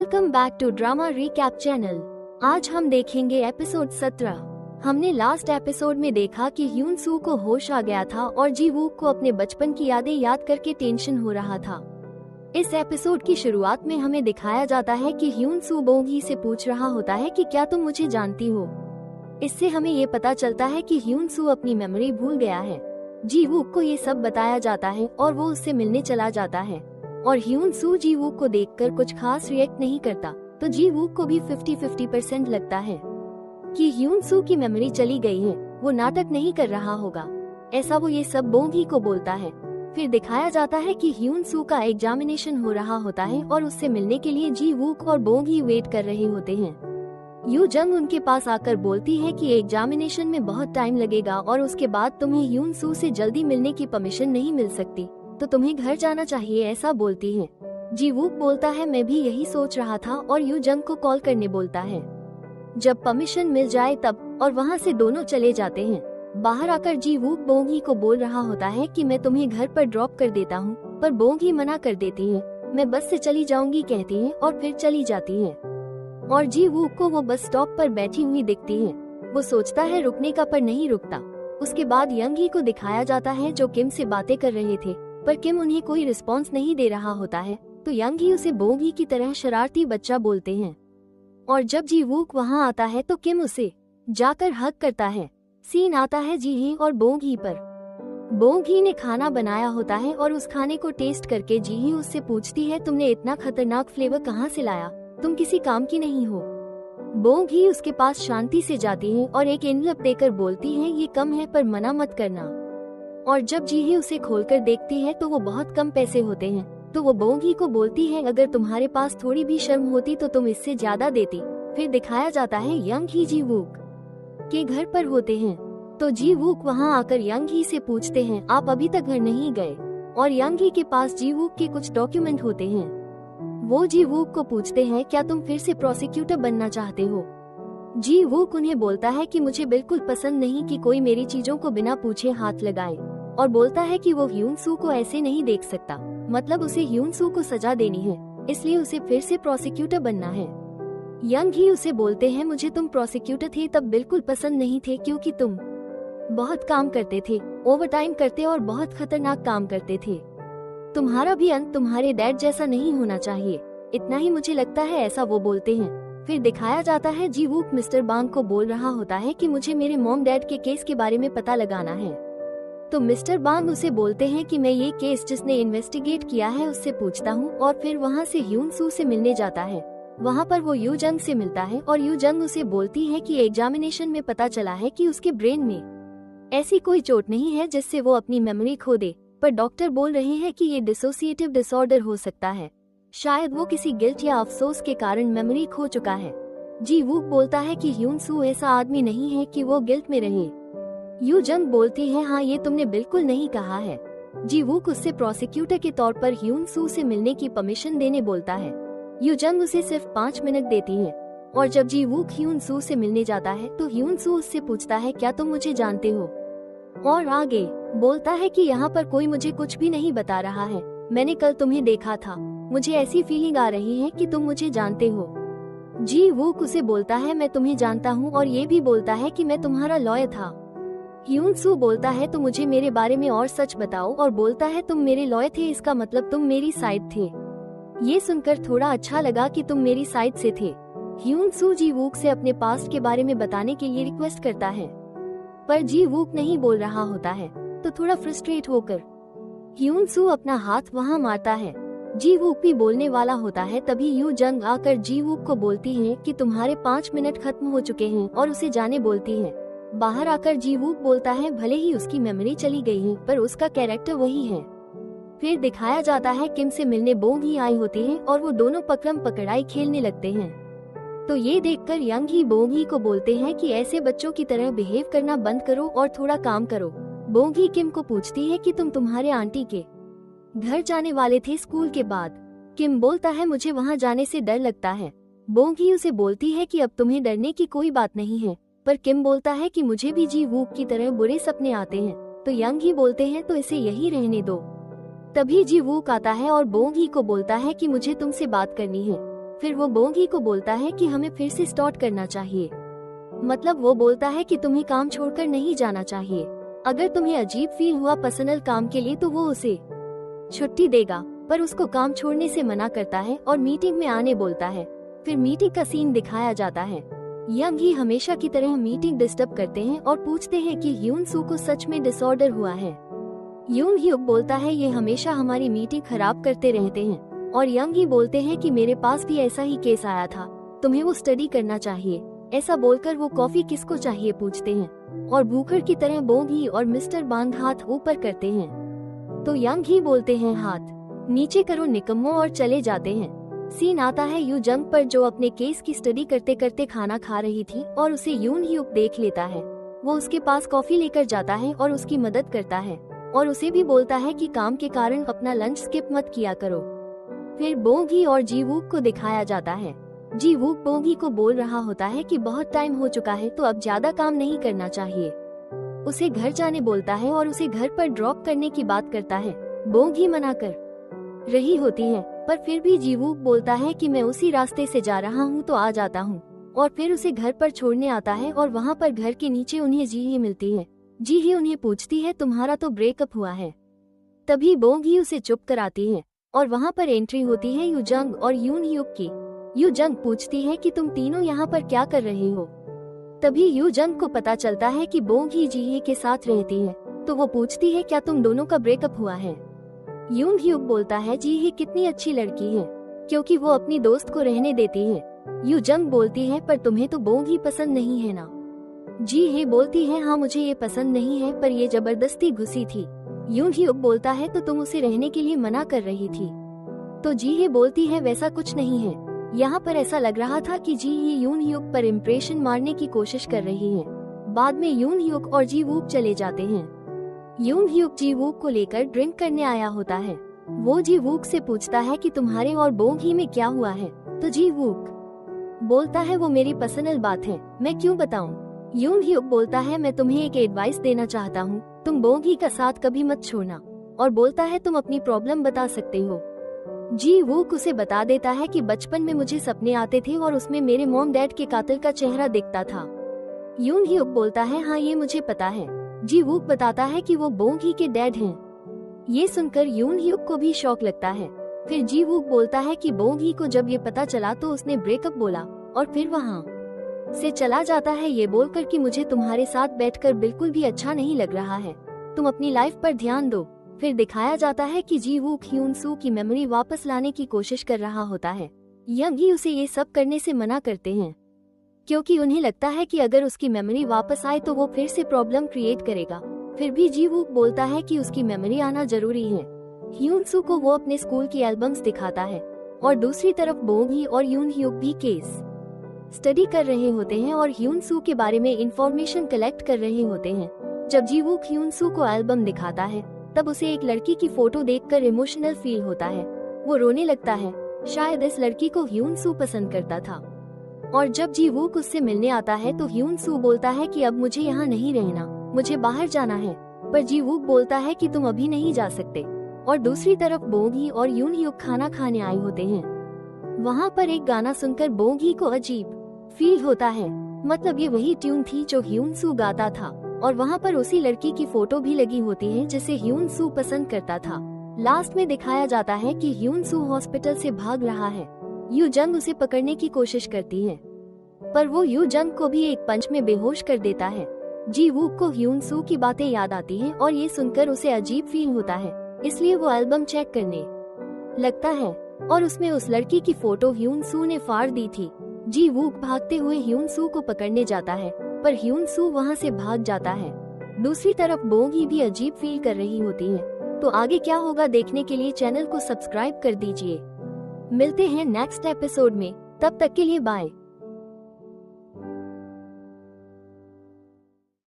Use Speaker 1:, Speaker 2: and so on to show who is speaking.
Speaker 1: Welcome back to drama recap channel. आज हम देखेंगे एपिसोड 17। हमने लास्ट एपिसोड में देखा कि ह्यून सू को होश आ गया था और जी वूक को अपने बचपन की यादें याद करके टेंशन हो रहा था। इस एपिसोड की शुरुआत में हमें दिखाया जाता है कि ह्यून सू बोंगी से पूछ रहा होता है कि क्या तुम मुझे जानती हो। इससे हमें ये पता चलता है कि ह्यून सू अपनी मेमोरी भूल गया है। जी वूक को ये सब बताया जाता है और वो उससे मिलने चला जाता है और ह्यून सू जी वूक को देखकर कुछ खास रिएक्ट नहीं करता, तो जी वूक को भी 50-50% लगता है कि ह्यून सू की मेमोरी चली गई है, वो नाटक नहीं कर रहा होगा। ऐसा वो ये सब बोंगी को बोलता है। फिर दिखाया जाता है कि ह्यून सू का एग्जामिनेशन हो रहा होता है और उससे मिलने के लिए जी वूक और बोंगी वेट कर रहे होते हैं। यू जंग उनके पास आकर बोलती है कि एग्जामिनेशन में बहुत टाइम लगेगा और उसके बाद तुम्हें ह्यून सू से जल्दी मिलने की परमिशन नहीं मिल सकती, तो तुम्हें घर जाना चाहिए, ऐसा बोलती है। जी वूक बोलता है मैं भी यही सोच रहा था और यू जंग को कॉल करने बोलता है जब परमिशन मिल जाए तब, और वहाँ से दोनों चले जाते हैं। बाहर आकर जी वूक बोंगी को बोल रहा होता है कि मैं तुम्हें घर पर ड्रॉप कर देता हूँ, पर बोंगी मना कर देती है। मैं बस से चली जाऊंगी कहती है और फिर चली जाती है और जी वूक को वो बस स्टॉप पर बैठी हुई दिखती है। वो सोचता है रुकने का, पर नहीं रुकता। उसके बाद यंगी को दिखाया जाता है जो किम से बातें कर रहे थे, पर किम उन्हें कोई रिस्पॉन्स नहीं दे रहा होता है, तो यंगी उसे बोंगी की तरह शरारती बच्चा बोलते हैं। और जब जी वूक वहाँ आता है तो किम उसे जाकर हग करता है। सीन आता है जी ही और बोंगी पर। बोंगी ने खाना बनाया होता है और उस खाने को टेस्ट करके जी ही उससे पूछती है तुमने इतना खतरनाक फ्लेवर कहाँ से लाया, तुम किसी काम की नहीं हो। बोंगी उसके पास शांति से जाती है और एक एनवलप देकर बोलती है ये कम है पर मना मत करना। और जब जी ही उसे खोलकर देखती है तो वो बहुत कम पैसे होते हैं, तो वो बोंगी को बोलती है अगर तुम्हारे पास थोड़ी भी शर्म होती तो तुम इससे ज्यादा देती। फिर दिखाया जाता है यंग ही जी वूक के घर पर होते हैं, तो जी वूक वहाँ आकर यंग ही से पूछते हैं आप अभी तक घर नहीं गए, और यंग ही के पास जी वूक के कुछ डॉक्यूमेंट होते हैं। वो जी वूक को पूछते हैं क्या तुम फिर से प्रोसिक्यूटर बनना चाहते हो। जी वूक उन्हें बोलता है कि मुझे बिल्कुल पसंद नहीं कि कोई मेरी चीजों को बिना पूछे हाथ लगाए, और बोलता है कि वो ह्यून सू को ऐसे नहीं देख सकता, मतलब उसे ह्यून सू को सजा देनी है, इसलिए उसे फिर से प्रोसिक्यूटर बनना है। यंग ही उसे बोलते हैं मुझे तुम प्रोसिक्यूटर थे तब बिल्कुल पसंद नहीं थे क्योंकि तुम बहुत काम करते थे, ओवरटाइम करते और बहुत खतरनाक काम करते थे। तुम्हारा भी अंत तुम्हारे डैड जैसा नहीं होना चाहिए, इतना ही मुझे लगता है, ऐसा वो बोलते हैं। फिर दिखाया जाता है जी वूक मिस्टर बांग को बोल रहा होता है कि मुझे मेरे मॉम डैड के केस के बारे में पता लगाना है, तो मिस्टर बांग उसे बोलते हैं कि मैं ये केस जिसने इन्वेस्टिगेट किया है उससे पूछता हूँ, और फिर वहाँ से ह्यून सू से मिलने जाता है। वहाँ पर वो यू जंग से मिलता है और यू जंग उसे बोलती है कि एग्जामिनेशन में पता चला है कि उसके ब्रेन में ऐसी कोई चोट नहीं है जिससे वो अपनी मेमोरी खो दे, पर डॉक्टर बोल रहे हैं कि ये डिसोसिएटिव डिसऑर्डर हो सकता है, शायद वो किसी गिल्ट या अफसोस के कारण मेमोरी खो चुका है। जी वूक बोलता है कि ह्यून सू ऐसा आदमी नहीं है कि वो गिल्ट में रहे। यू जंग बोलती है हाँ ये तुमने बिल्कुल नहीं कहा है। जी वूक उससे प्रोसिक्यूटर के तौर पर ह्यून सू से मिलने की परमिशन देने बोलता है। यू जंग उसे सिर्फ 5 मिनट देती है, और जब जी वूक ह्यून सू से मिलने जाता है तो ह्यून सू उससे पूछता है क्या तुम मुझे जानते हो, और आगे बोलता है कि यहाँ पर कोई मुझे कुछ भी नहीं बता रहा है, मैंने कल तुम्हें देखा था, मुझे ऐसी फीलिंग आ रही है कि तुम मुझे जानते हो। जी वूक उसे बोलता है मैं तुम्हें जानता हूँ, और ये भी बोलता है कि मैं तुम्हारा लॉयर था। ह्यून सू बोलता है तो मुझे मेरे बारे में और सच बताओ, और बोलता है तुम मेरे लॉयर थे, इसका मतलब तुम मेरी साइड थे। ये सुनकर थोड़ा अच्छा लगा कि तुम मेरी साइड से थे। ह्यून सू जी वूक से अपने पास्ट के बारे में बताने के लिए रिक्वेस्ट करता है, पर जी वूक नहीं बोल रहा होता है, तो थोड़ा फ्रस्ट्रेट होकर ह्यून सू अपना हाथ वहाँ मारता है। जी वूक भी बोलने वाला होता है, तभी यू जंग आकर जी वूक को बोलती है कि तुम्हारे 5 मिनट खत्म हो चुके हैं, और उसे जाने बोलती है। बाहर आकर जी वूक बोलता है भले ही उसकी मेमोरी चली गई है पर उसका कैरेक्टर वही है। फिर दिखाया जाता है किम से मिलने बोंगी आई होती है और वो दोनों पकड़म पकड़ाई खेलने लगते हैं, तो ये देखकर यंग ही बोंगी को बोलते हैं कि ऐसे बच्चों की तरह बिहेव करना बंद करो और थोड़ा काम करो। बोंगी किम को पूछती है कि तुम तुम्हारे आंटी के घर जाने वाले थे स्कूल के बाद। किम बोलता है मुझे वहाँ जाने से डर लगता है। बोंगी उसे बोलती है कि अब तुम्हें डरने की कोई बात नहीं है, पर किम बोलता है कि मुझे भी जी वूक की तरह बुरे सपने आते हैं, तो यंग ही बोलते हैं तो इसे यही रहने दो। तभी जी वूक आता है और बोंगी को बोलता है कि मुझे तुमसे बात करनी है। फिर वो बोंगी को बोलता है कि हमें फिर से स्टार्ट करना चाहिए। मतलब वो बोलता है कि तुम्हें काम छोड़कर नहीं जाना चाहिए। अगर तुम्हें अजीब फील हुआ पर्सनल काम के लिए तो वो उसे छुट्टी देगा, पर उसको काम छोड़ने से मना करता है और मीटिंग में आने बोलता है। फिर मीटिंग का सीन दिखाया जाता है। यंग ही हमेशा की तरह मीटिंग डिस्टर्ब करते हैं और पूछते हैं कि ह्यून सू को सच में डिसऑर्डर हुआ है। यून ह्यूक बोलता है ये हमेशा हमारी मीटिंग खराब करते रहते हैं, और यंग ही बोलते हैं कि मेरे पास भी ऐसा ही केस आया था, तुम्हें वो स्टडी करना चाहिए। ऐसा बोलकर वो कॉफी किसको चाहिए पूछते हैं, और भूखर की तरह बोंगी और मिस्टर बांग हाथ ऊपर करते हैं। तो यंग ही बोलते हैं हाथ नीचे करो निकम्मो, और चले जाते हैं। सीन आता है यू जंग पर, जो अपने केस की स्टडी करते करते खाना खा रही थी और उसे यून ह्यूक देख लेता है। वो उसके पास कॉफी लेकर जाता है और उसकी मदद करता है, और उसे भी बोलता है कि काम के कारण अपना लंच स्किप मत किया करो। फिर बोंगी और जीवूक को दिखाया जाता है। जीवूक बोंगी को बोल रहा होता है कि बहुत टाइम हो चुका है तो अब ज्यादा काम नहीं करना चाहिए। उसे घर जाने बोलता है और उसे घर पर ड्रॉप करने की बात करता है। बोंगी मना कर रही होती है, पर फिर भी जीवूक बोलता है कि मैं उसी रास्ते से जा रहा हूँ तो आ जाता हूँ, और फिर उसे घर पर छोड़ने आता है। और वहाँ पर घर के नीचे उन्हें जी ही मिलती है। जी ही उन्हें पूछती है तुम्हारा तो ब्रेकअप हुआ है। तभी बोंगी उसे चुप कराती है, और वहाँ पर एंट्री होती है यू जंग और यून ह्यूक की। यू जंग पूछती है कि तुम तीनों यहाँ पर क्या कर रहे हो। तभी यू जंग को पता चलता है कि बोंगी जी ही के साथ रहती है, तो वो पूछती है क्या तुम दोनों का ब्रेकअप हुआ है। यून ह्यूक बोलता है जी ही कितनी अच्छी लड़की है, क्योंकि वो अपनी दोस्त को रहने देती है। यू जंग बोलती है पर तुम्हें तो बोंगी पसंद नहीं है ना। जी ही बोलती है हाँ मुझे ये पसंद नहीं है, पर ये जबरदस्ती घुसी थी। यून ह्यूक बोलता है तो तुम उसे रहने के लिए मना कर रही थी। तो जी ही बोलती है वैसा कुछ नहीं है, यहाँ पर ऐसा लग रहा था कि जी ही यून ह्यूक पर इम्प्रेशन मारने की कोशिश कर रही है। बाद में यून ह्यूक और जी वूक चले जाते हैं। यून ह्यूक जी वूक को लेकर ड्रिंक करने आया होता है। वो जी वूक से पूछता है कि तुम्हारे और बोंगी में क्या हुआ है। तो जी वूक बोलता है वो मेरी पर्सनल बात है, मैं क्यों बताऊं। यून ह्यूक बोलता है मैं तुम्हें एक एडवाइस देना चाहता हूँ, तुम बोंगी का साथ कभी मत छोड़ना, और बोलता है तुम अपनी प्रॉब्लम बता सकते हो। जी वूक उसे बता देता है कि बचपन में मुझे सपने आते थे और उसमें मेरे मॉम डैड के कातिल का चेहरा दिखता था। यून ह्यूक बोलता है हाँ ये मुझे पता है। जी वूक बताता है कि वो बोंगी के डैड हैं। ये सुनकर यून ह्यूक को भी शौक लगता है। फिर जी वूक बोलता है कि बोंगी को जब ये पता चला तो उसने ब्रेकअप बोला और फिर वहाँ से चला जाता है, ये बोलकर कि मुझे तुम्हारे साथ बैठकर बिल्कुल भी अच्छा नहीं लग रहा है, तुम अपनी लाइफ पर ध्यान दो। फिर दिखाया जाता है कि जी वूक ह्यून सू की मेमोरी वापस लाने की कोशिश कर रहा होता है। यंग ही उसे ये सब करने से मना करते हैं, क्योंकि उन्हें लगता है कि अगर उसकी मेमोरी वापस आए तो वो फिर से प्रॉब्लम क्रिएट करेगा। फिर भी जी वूक बोलता है कि उसकी मेमोरी आना जरूरी है। ह्यून सू को वो अपने स्कूल की एल्बम्स दिखाता है, और दूसरी तरफ बोंगी और यून ह्यूक भी केस स्टडी कर रहे होते हैं और ह्यून सू के बारे में इंफॉर्मेशन कलेक्ट कर रहे होते हैं। जब जी वूक ह्यून सू को एल्बम दिखाता है तब उसे एक लड़की की फोटो देखकर इमोशनल फील होता है। वो रोने लगता है, शायद इस लड़की को ह्यून सू पसंद करता था। और जब जी वूक उससे मिलने आता है तो ह्यून सू बोलता है कि अब मुझे यहाँ नहीं रहना, मुझे बाहर जाना है। पर जी वूक बोलता है कि तुम अभी नहीं जा सकते। और दूसरी तरफ बोंगी और यून ह्यूक खाना खाने आए होते हैं। वहाँ पर एक गाना सुनकर बोंगी को अजीब फील होता है, मतलब ये वही ट्यून थी जो ह्यून सू गाता था, और वहाँ पर उसी लड़की की फोटो भी लगी होती है जिसे ह्यून सू पसंद करता था। लास्ट में दिखाया जाता है कि ह्यून सू हॉस्पिटल से भाग रहा है। यू जंग उसे पकड़ने की कोशिश करती है, पर वो यू जंग को भी एक पंच में बेहोश कर देता है। जी वूक को ह्यून सू की बातें याद आती हैं और ये सुनकर उसे अजीब फील होता है, इसलिए वो एल्बम चेक करने लगता है और उसमें उस लड़की की फोटो ह्यून सू ने फाड़ दी थी। जी वूक भागते हुए ह्यून सू को पकड़ने जाता है, पर ह्यून सू वहाँ से भाग जाता है। दूसरी तरफ बोंगी भी अजीब फील कर रही होती है। तो आगे क्या होगा देखने के लिए चैनल को सब्सक्राइब कर दीजिए। मिलते हैं नेक्स्ट एपिसोड में, तब तक के लिए बाय।